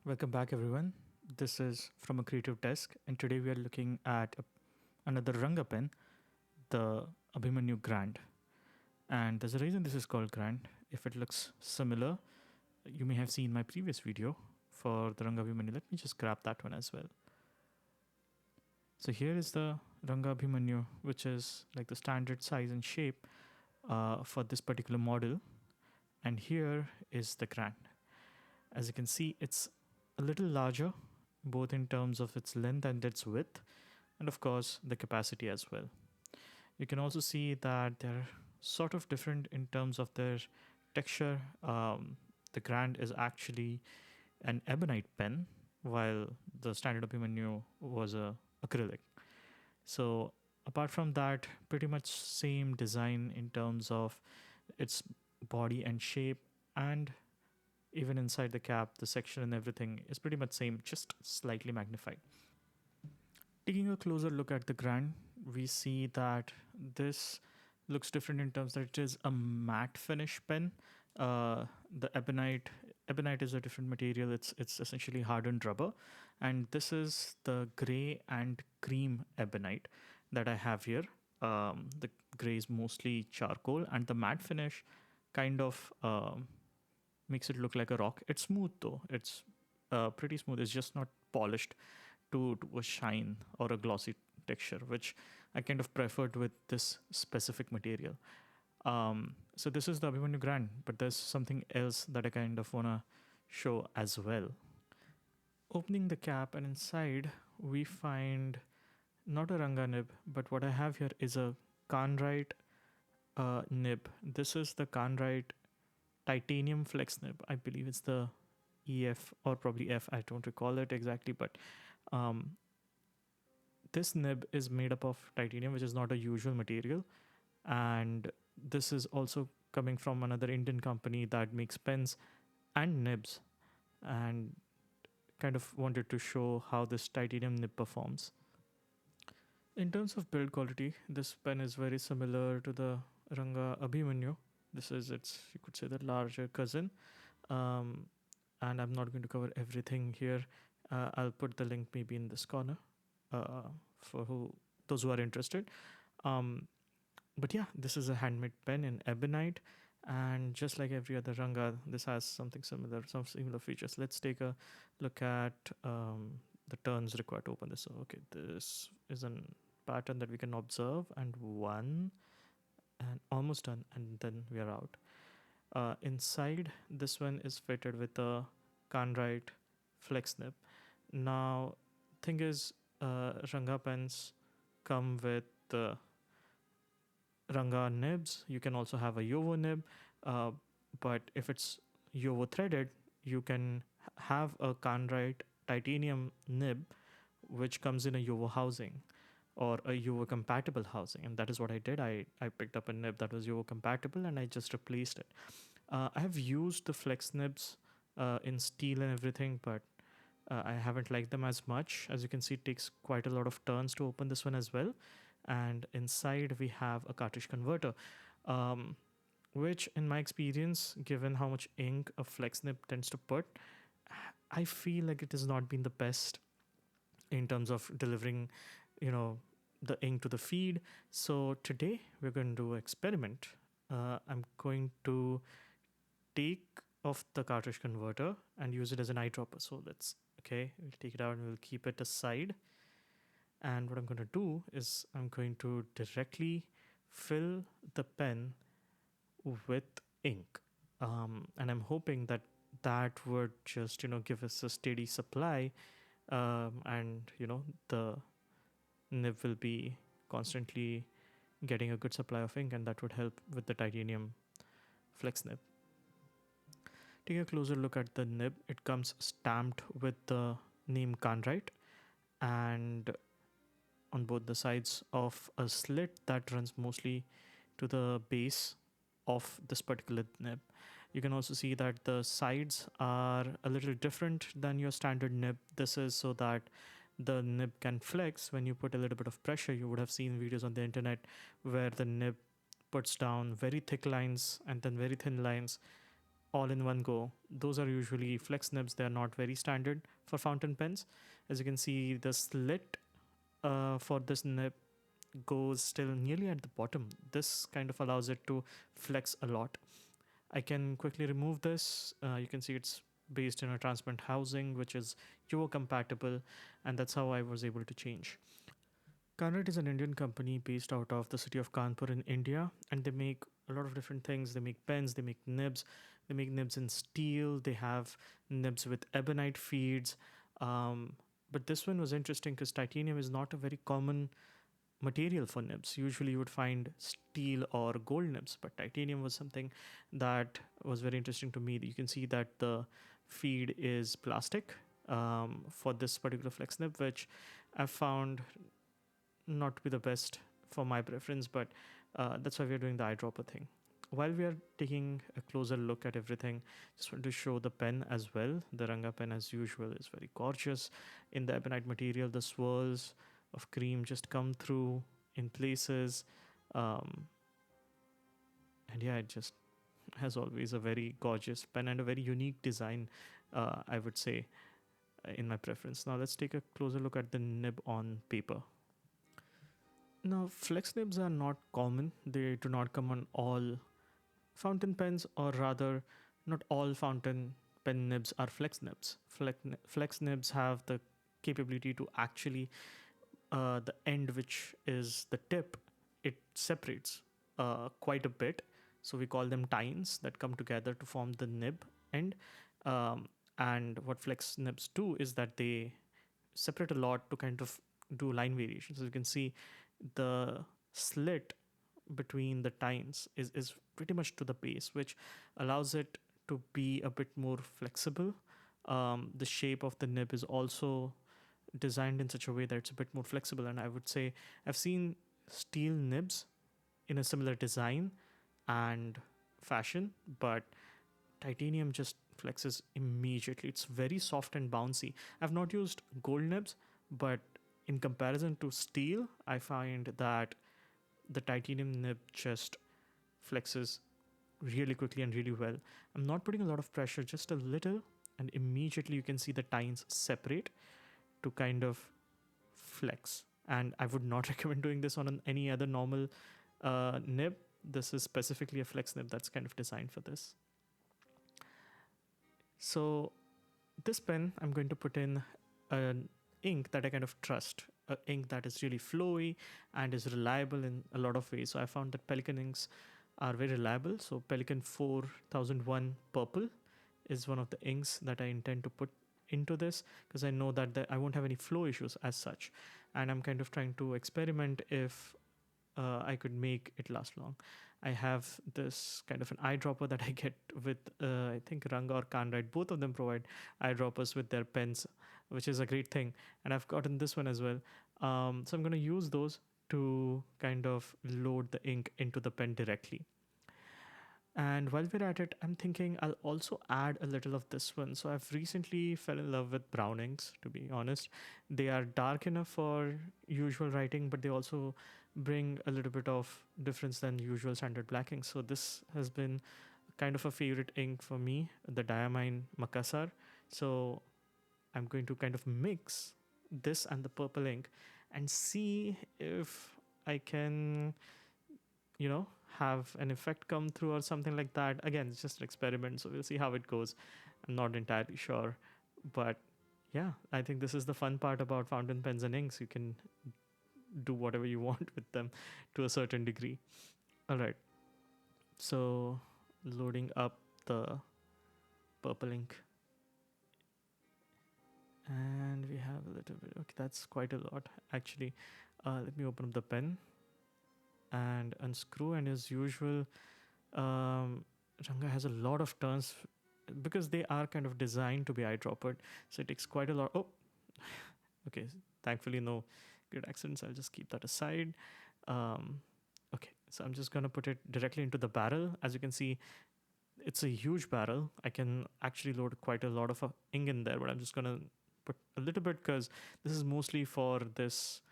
Welcome back, everyone. This is from a creative desk, and today we are looking at another Ranga pen, the Abhimanyu Grand. And there's a reason this is called Grand. If it looks similar, you may have seen my previous video for the Ranga Abhimanyu. Let me just grab that one as well. So here is the Ranga Abhimanyu, which is like the standard size and shape for this particular model. And here is the Grand. As you can see, it's a little larger, both in terms of its length and its width, and of course the capacity as well. You can also see that they're sort of different in terms of their texture. The Grand is actually an ebonite pen, while the standard Abhimanyu was a acrylic. So apart from that, pretty much same design in terms of its body and shape, and even inside the cap, the section and everything is pretty much same, just slightly magnified. Taking a closer look at the Grand, we see that this looks different in terms that it is a matte finish pen. The ebonite is a different material. It's essentially hardened rubber, and this is the gray and cream ebonite that I have here. The gray is mostly charcoal, and the matte finish kind of makes it look like a rock. It's smooth though. It's pretty smooth. It's just not polished to a shine or a glossy texture, which I kind of preferred with this specific material. So this is the Abhimanyu Grand, but there's something else that I kind of wanna show as well. Opening the cap, and inside we find not a Ranga nib, but what I have here is a Kanwrite nib. This is the Kanwrite Titanium Flex nib. I believe it's the EF or probably F. I don't recall it exactly, but this nib is made up of titanium, which is not a usual material. And this is also coming from another Indian company that makes pens and nibs, and kind of wanted to show how this titanium nib performs. In terms of build quality, this pen is very similar to the Ranga Abhimanyu. This is its, you could say, the larger cousin. And I'm not going to cover everything here. I'll put the link maybe in this corner for those who are interested. But yeah, this is a handmade pen in ebonite, and just like every other Ranga, this has something similar, some similar features. Let's take a look at the turns required to open this. So, okay, this is a pattern that we can observe, and one, and almost done, and then we are out. Inside, this one is fitted with a Kanwrite Flex nib. Now, thing is, Ranga pens come with the Ranga nibs. You can also have a Yovo nib, but if it's Yovo threaded, you can have a Kanwrite titanium nib, which comes in a Yovo housing or a Yovo compatible housing, and that is what I did. I picked up a nib that was Yovo compatible, and I just replaced it. I have used the flex nibs in steel and everything, but I haven't liked them as much. As you can see, it takes quite a lot of turns to open this one as well. And inside we have a cartridge converter, which in my experience, given how much ink a flex nib tends to put, I feel like it has not been the best in terms of delivering, the ink to the feed. So today we're going to do an experiment. I'm going to take off the cartridge converter and use it as an eyedropper. So we'll take it out and we'll keep it aside. And what I'm going to do is I'm going to directly fill the pen with ink. And I'm hoping that that would just, give us a steady supply. And, the nib will be constantly getting a good supply of ink, and that would help with the titanium flex nib. Take a closer look at the nib. It comes stamped with the name Kanwrite, and on both the sides of a slit that runs mostly to the base of this particular nib. You can also see that the sides are a little different than your standard nib. This is so that the nib can flex when you put a little bit of pressure. You would have seen videos on the internet where the nib puts down very thick lines and then very thin lines. all in one go. Those are usually flex nibs. They are not very standard for fountain pens. As you can see, the slit for this nib goes still nearly at the bottom. This kind of allows it to flex a lot. I can quickly remove this. You can see it's based in a transparent housing, which is UO compatible, and that's how I was able to change. Kanwrite is an Indian company based out of the city of Kanpur in India, and they make a lot of different things. They make pens, they make nibs in steel, they have nibs with ebonite feeds. Um, but this one was interesting because titanium is not a very common material for nibs. Usually you would find steel or gold nibs, but titanium was something that was very interesting to me. You can see that the feed is plastic for this particular flex nib, which I found not to be the best for my preference, but that's why we're doing the eyedropper thing. While we are taking a closer look at everything, just want to show the pen as well. The Ranga pen, as usual, is very gorgeous. In the ebonite material, the swirls of cream just come through in places. Um, and yeah, it just has always a very gorgeous pen and a very unique design, I would say, in my preference. Now let's take a closer look at the nib on paper. Now, flex nibs are not common. They do not come on all fountain pens, or rather, not all fountain pen nibs are flex nibs. Flex nibs have the capability to actually, the end, which is the tip, it separates quite a bit. So we call them tines that come together to form the nib end. Um, and what flex nibs do is that they separate a lot to kind of do line variations. So you can see the slit between the tines is pretty much to the base, which allows it to be a bit more flexible. The shape of the nib is also designed in such a way that it's a bit more flexible. And I would say I've seen steel nibs in a similar design and fashion, but titanium just flexes immediately. It's very soft and bouncy. I've not used gold nibs, but in comparison to steel, I find that the titanium nib just flexes really quickly and really well. I'm not putting a lot of pressure, just a little, and immediately you can see the tines separate to kind of flex. And I would not recommend doing this on any other normal nib. This is specifically a flex nib that's kind of designed for this. So this pen, I'm going to put in an ink that I kind of trust, an ink that is really flowy and is reliable in a lot of ways. So I found that Pelikan inks are very reliable. So Pelikan 4001 Purple is one of the inks that I intend to put into this, because I know that I won't have any flow issues as such. And I'm kind of trying to experiment if I could make it last long. I have this kind of an eyedropper that I get with, I think Ranga or Kanwrite, both of them provide eyedroppers with their pens, which is a great thing. And I've gotten this one as well. So I'm going to use those to kind of load the ink into the pen directly. And while we're at it, I'm thinking I'll also add a little of this one. So I've recently fell in love with brown inks, to be honest. They are dark enough for usual writing, but they also bring a little bit of difference than usual standard black inks. So this has been kind of a favorite ink for me, the Diamine Makassar. So I'm going to kind of mix this and the purple ink and see if I can, have an effect come through or something like that. Again, it's just an experiment, so we'll see how it goes. I'm not entirely sure, but yeah, I think this is the fun part about fountain pens and inks. You can do whatever you want with them to a certain degree. All right, so loading up the purple ink, and we have a little bit. Okay, that's quite a lot actually. Let me open up the pen and unscrew, and as usual, Ranga has a lot of turns because they are kind of designed to be eyedroppered, so it takes quite a lot. Oh, okay, thankfully no great accidents. I'll just keep that aside. Okay, so I'm just gonna put it directly into the barrel. As you can see, it's a huge barrel. I can actually load quite a lot of ink in there, but I'm just gonna put a little bit because this is mostly for this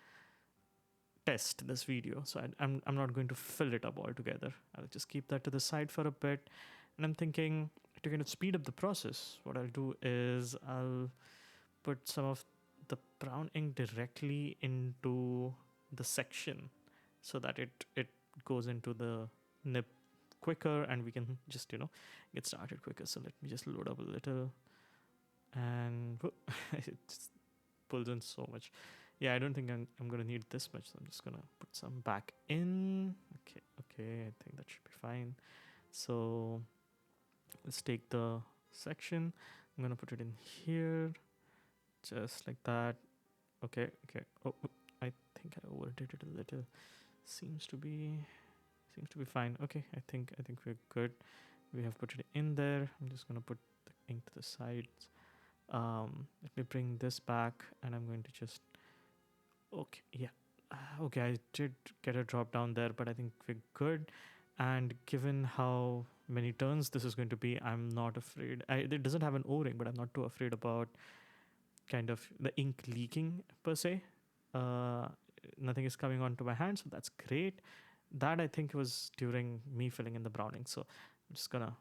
test, this video, so I'm not going to fill it up altogether. I'll just keep that to the side for a bit. And I'm thinking to kind of speed up the process, what I'll do is I'll put some of the brown ink directly into the section so that it goes into the nib quicker and we can just get started quicker. So let me just load up a little, and it just pulls in so much. Yeah, I don't think I'm gonna need this much, so I'm just gonna put some back in. Okay, I think that should be fine. So let's take the section. I'm gonna put it in here, just like that. Okay. Oh, I think I overdid it a little. Seems to be fine. Okay, I think we're good. We have put it in there. I'm just gonna put the ink to the sides. Let me bring this back, and I'm going to just. Okay, yeah. Okay, I did get a drop down there, but I think we're good. And given how many turns this is going to be, I'm not afraid. It doesn't have an O-ring, but I'm not too afraid about kind of the ink leaking per se. Uh, Nothing is coming onto my hand, so that's great. That I think was during me filling in the browning. So I'm just gonna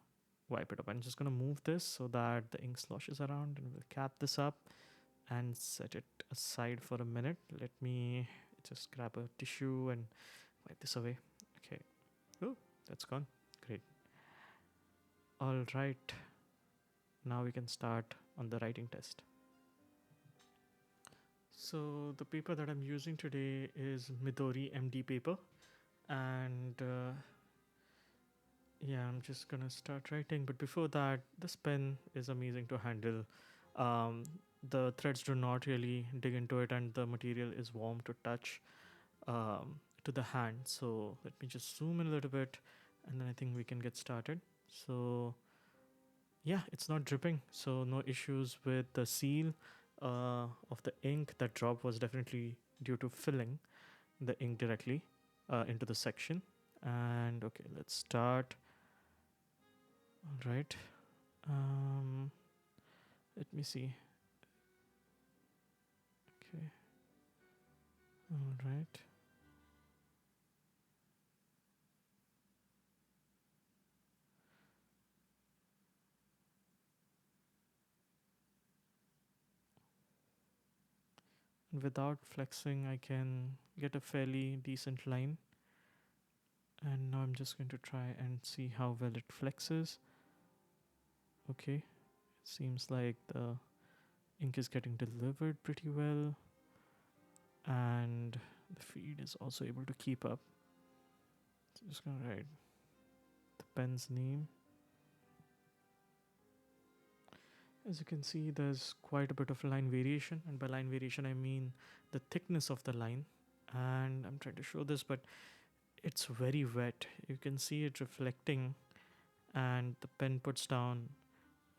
wipe it up. I'm just gonna move this so that the ink sloshes around, and we'll cap this up and set it aside for a minute. Let me just grab a tissue and wipe this away. Okay. Oh, that's gone. Great. All right. Now we can start on the writing test. So the paper that I'm using today is Midori MD paper, and yeah, I'm just gonna start writing. But before that, this pen is amazing to handle. Um, the threads do not really dig into it, and the material is warm to touch to the hand. So let me just zoom in a little bit, and then I think we can get started. So yeah, it's not dripping, so no issues with the seal of the ink. That drop was definitely due to filling the ink directly into the section. And okay, let's start. All right. Um, Let me see. Okay. All right. And without flexing, I can get a fairly decent line. And now I'm just going to try and see how well it flexes. Okay. It seems like the ink is getting delivered pretty well, and the feed is also able to keep up. So I'm just gonna write the pen's name. As you can see, there's quite a bit of line variation, and by line variation I mean the thickness of the line. And I'm trying to show this, but it's very wet. You can see it reflecting, and the pen puts down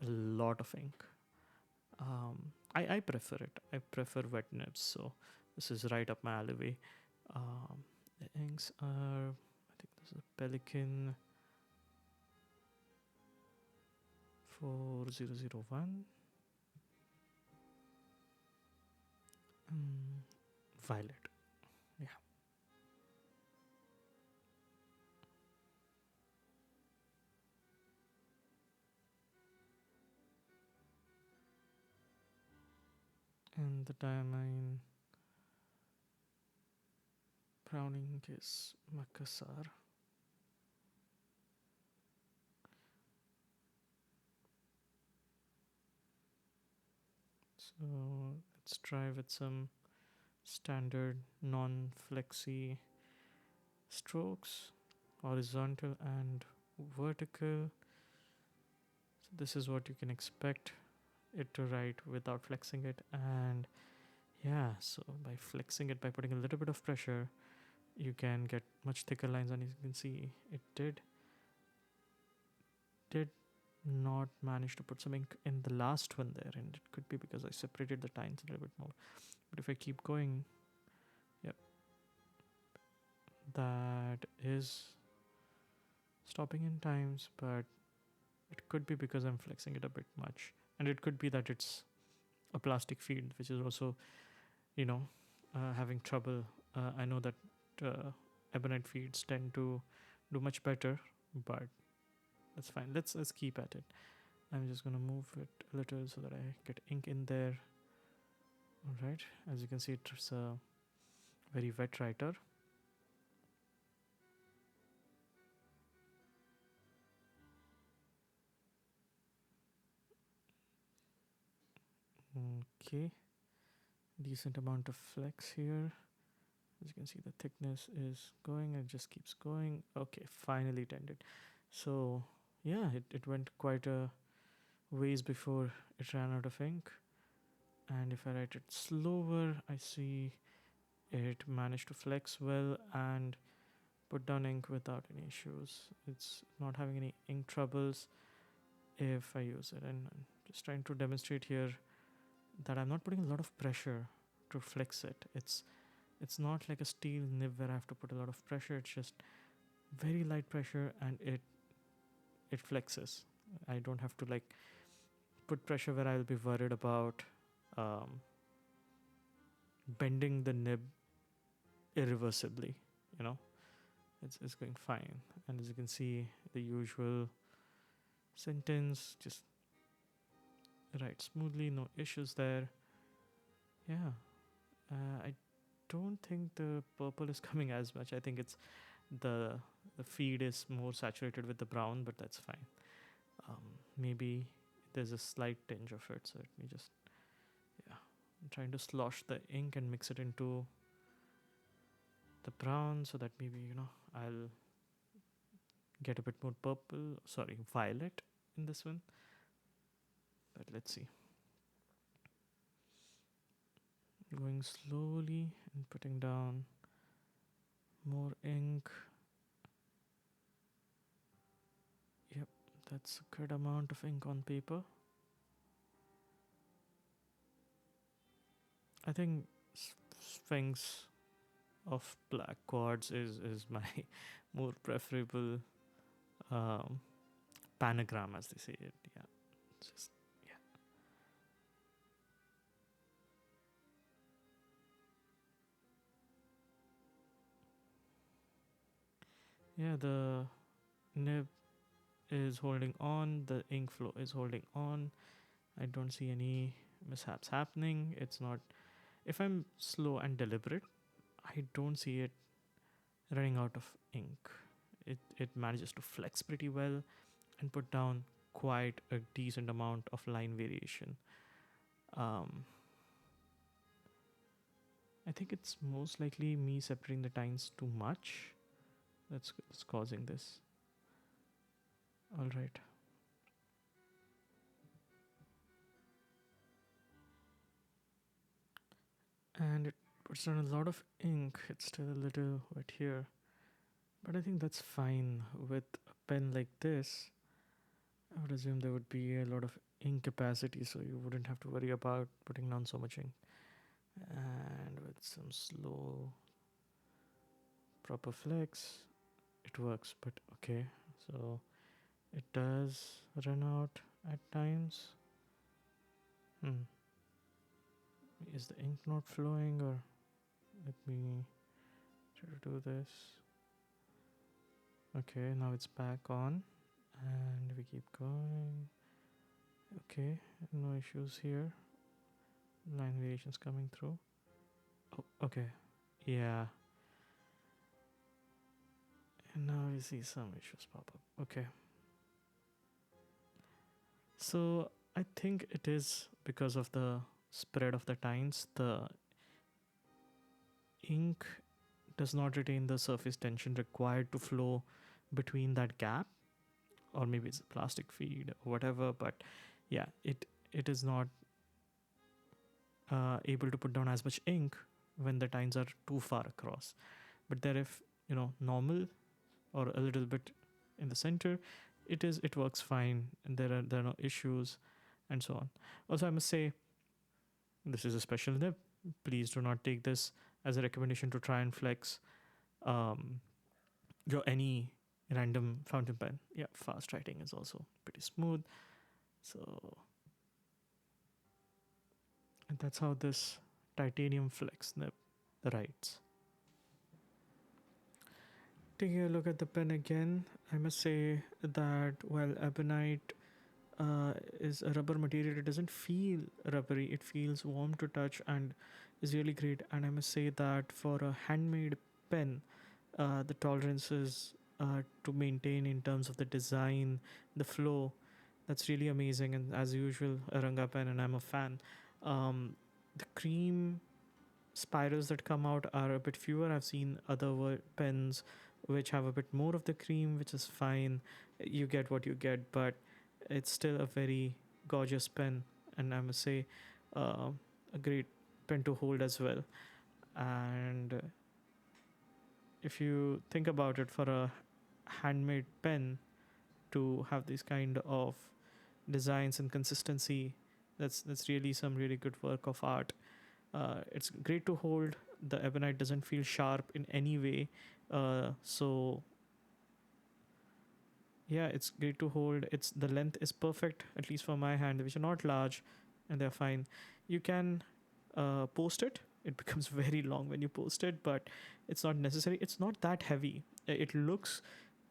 a lot of ink. I prefer it. I prefer wet nibs, so this is right up my alleyway. The inks are, I think this is a Pelican 4001. Violet. Yeah. And the diamine browning is Makassar. So let's try with some standard non-flexy strokes, horizontal and vertical. So this is what you can expect it to write without flexing it. And yeah, so by flexing it, by putting a little bit of pressure, you can get much thicker lines. And as you can see, it did not manage to put some ink in the last one there, and it could be because I separated the tines a little bit more. But if I keep going, yep, that is stopping in times, but it could be because I'm flexing it a bit much, and it could be that it's a plastic feed, which is also, you know, having trouble. I know that ebonite feeds tend to do much better, but that's fine. Let's keep at it. I'm just gonna move it a little so that I get ink in there. All right, as you can see, it's a very wet writer. Okay, decent amount of flex here. As you can see, the thickness is going, it just keeps going. Okay, finally tended. So yeah, it went quite a ways before it ran out of ink. And if I write it slower, I see it managed to flex well and put down ink without any issues. It's not having any ink troubles if I use it. And I'm just trying to demonstrate here that I'm not putting a lot of pressure to flex it. It's not like a steel nib where I have to put a lot of pressure. It's just very light pressure and it flexes. I don't have to like put pressure where I'll be worried about um, bending the nib irreversibly. You know, it's going fine. And as you can see, the usual sentence just write smoothly, no issues there. Yeah, I don't think the purple is coming as much. I think it's the the feed is more saturated with the brown, but that's fine. Maybe there's a slight tinge of it, so let me just yeah. I'm trying to slosh the ink and mix it into the brown so that maybe I'll get a bit more purple. Sorry, violet in this one. But let's see. Going slowly and putting down more ink. Yep, that's a good amount of ink on paper. I think Sphinx of black quartz is my more preferable um, panagram, as they say it. Yeah, it's just yeah. The nib is holding on. The ink flow is holding on. I don't see any mishaps happening. It's not. If I'm slow and deliberate, I don't see it running out of ink. It manages to flex pretty well and put down quite a decent amount of line variation. Um, I think it's most likely me separating the tines too much that's causing this. All right. And it puts down a lot of ink. It's still a little wet here, but I think that's fine. With a pen like this, I would assume there would be a lot of ink capacity, so you wouldn't have to worry about putting down so much ink. And with some slow, proper flex, it works. But okay, so it does run out at times. Hmm. Is the ink not flowing, or let me try to do this? Okay, now it's back on, and we keep going. Okay, no issues here. Line variations coming through. Oh, okay, yeah. And now we see some issues pop up. Okay, so I think it is because of the spread of the tines. The ink does not retain the surface tension required to flow between that gap, or maybe it's a plastic feed or whatever. But yeah, it is not able to put down as much ink when the tines are too far across. But there, if normal or a little bit in the center, it works fine, and there are no issues, and so on. Also, I must say this is a special nib. Please do not take this as a recommendation to try and flex um, your any random fountain pen. Yeah, fast writing is also pretty smooth. So, and that's how this titanium flex nib writes. Taking a look at the pen again, I must say that while ebonite is a rubber material. It doesn't feel rubbery. It feels warm to touch and is really great. And I must say that for a handmade pen, the tolerances to maintain in terms of the design, the flow, that's really amazing. And as usual, a Ranga pen, and I'm a fan. The cream spirals that come out are a bit fewer. I've seen other pens which have a bit more of the cream, which is fine. You get what you get, but it's still a very gorgeous pen, and I must say, uh, a great pen to hold as well. And if you think about it, for a handmade pen to have these kind of designs and consistency, that's really some really good work of art. It's great to hold. The ebonite doesn't feel sharp in any way. So yeah, it's great to hold. It's the length is perfect, at least for my hand, which are not large, and they're fine. You can post it. It becomes very long when you post it, but it's not necessary. It's not that heavy. It looks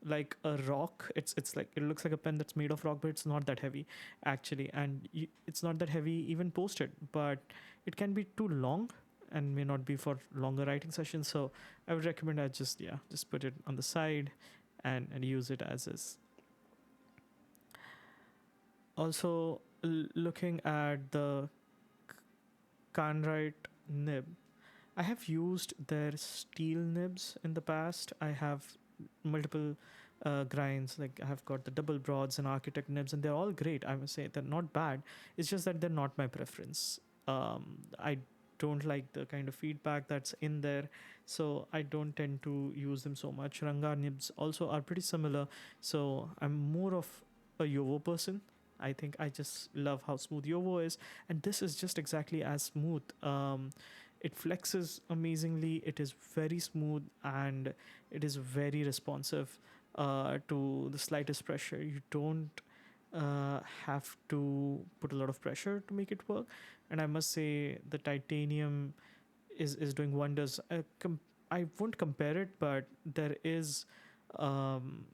like a rock. It's like, it looks like a pen that's made of rock, but it's not that heavy actually, and it's not that heavy even posted. But it can be too long and may not be for longer writing sessions. So I would recommend I just put it on the side and use it as is. Also, looking at the Kanwrite nib, I have used their steel nibs in the past. I have multiple grinds. Like, I have got the double broads and architect nibs, and they're all great. I must say they're not bad. It's just that they're not my preference. I don't like the kind of feedback that's in there, so I don't tend to use them so much. Ranga nibs also are pretty similar, so I'm more of a Yovo person. I think I just love how smooth Yovo is, and this is just exactly as smooth. It flexes amazingly. It is very smooth, and it is very responsive to the slightest pressure. You don't have to put a lot of pressure to make it work. And I must say, the titanium is doing wonders. I won't compare it, but there is um,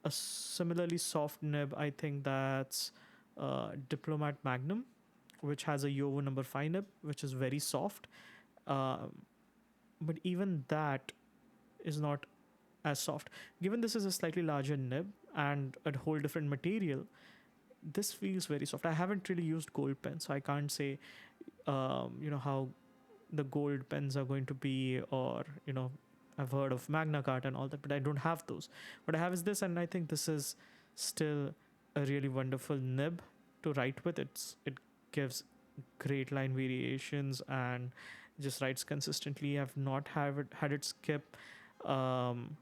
a similarly soft nib. I think that's Diplomat Magnum, which has a Yovo number 5 nib, which is very soft. Um, but even that is not as soft. Given this is a slightly larger nib and a whole different material, this feels very soft. I haven't really used gold pens, so I can't say, how the gold pens are going to be, or, I've heard of Magna Carta and all that, but I don't have those. What I have is this, and I think this is still a really wonderful nib to write with. It gives great line variations and just writes consistently. I've not had it skip um,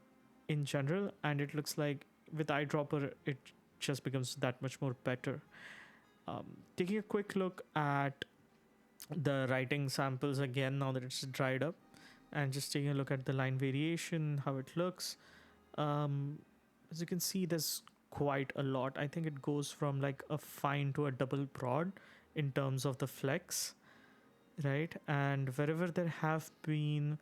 in general, and it looks like with eyedropper it just becomes that much more better. Taking a quick look at the writing samples again now that it's dried up, and just taking a look at the line variation, how it looks. Um, as you can see, there's quite a lot. I think it goes from like a fine to a double broad in terms of the flex, right? And wherever there have been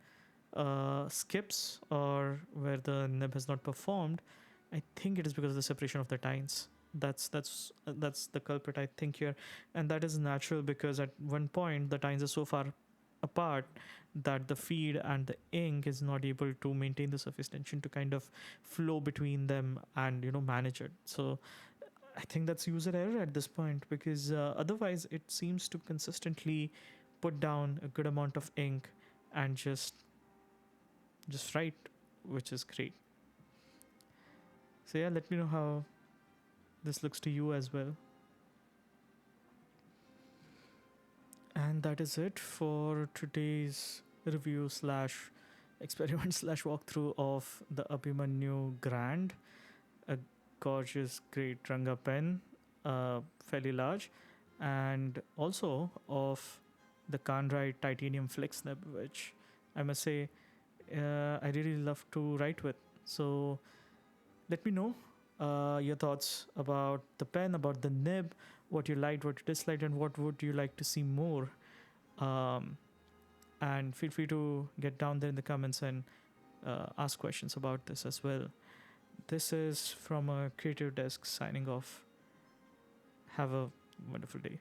skips, or where the nib has not performed, I think it is because of the separation of the tines. That's the culprit, I think, here, and that is natural because at one point the tines are so far apart that the feed and the ink is not able to maintain the surface tension to kind of flow between them and manage it. So I think that's user error at this point, because otherwise it seems to consistently put down a good amount of ink and just write, which is great. So yeah, let me know how this looks to you as well. And that is it for today's review slash experiment slash walkthrough of the Abhimanyu Grand, a gorgeous great Ranga pen, fairly large, and also of the Kanwrite Titanium Flex nib, which I must say I really love to write with. So let me know your thoughts about the pen, about the nib, what you liked, what you disliked, and what would you like to see more. Um, and feel free to get down there in the comments and ask questions about this as well. This is from a creative desk signing off. Have a wonderful day.